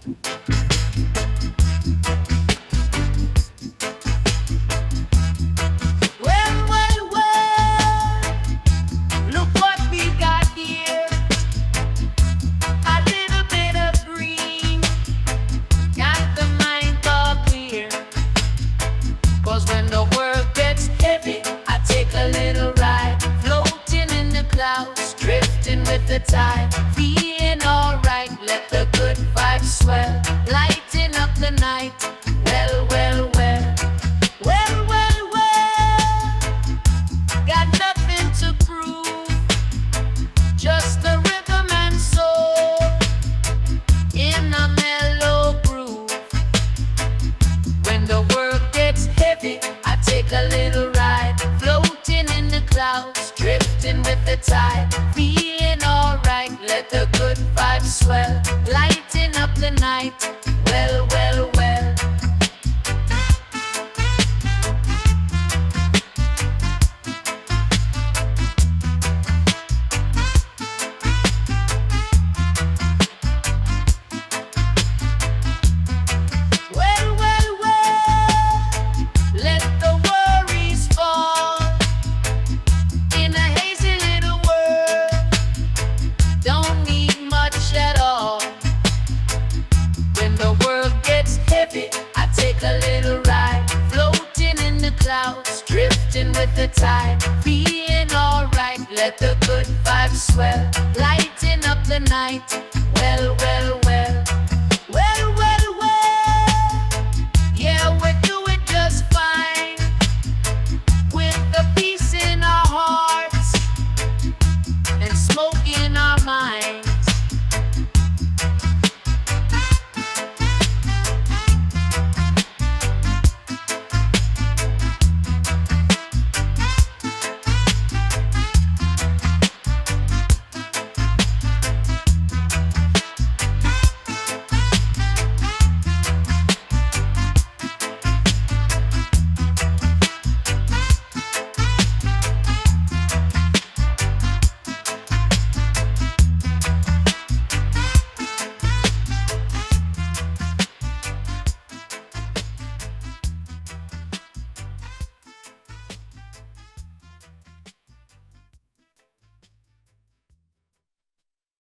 Well, well, well, look what we got here. A little bit of green, got the mind all clear. 'Cause when the world gets heavy, I take a little ride, floating in the clouds, drifting with the tide, feeling alright. Let the good vibes swell, lighting up the night. Well, well, well, well, well, well. Got nothing to prove, just the rhythm and soul in a mellow groove. When the world gets heavy, I take a little ride, floating in the clouds, drifting with the tide, feeling alright. Let the good vibes swell, lighting up the night. Well, well, well. Well, well, well. Let the worries fall in a hazy little world. Don't need much at all. When the world gets heavy, I take a little ride, floating in the clouds, drifting with the tide, feeling alright. Let the good vibes swell, lighting up the night.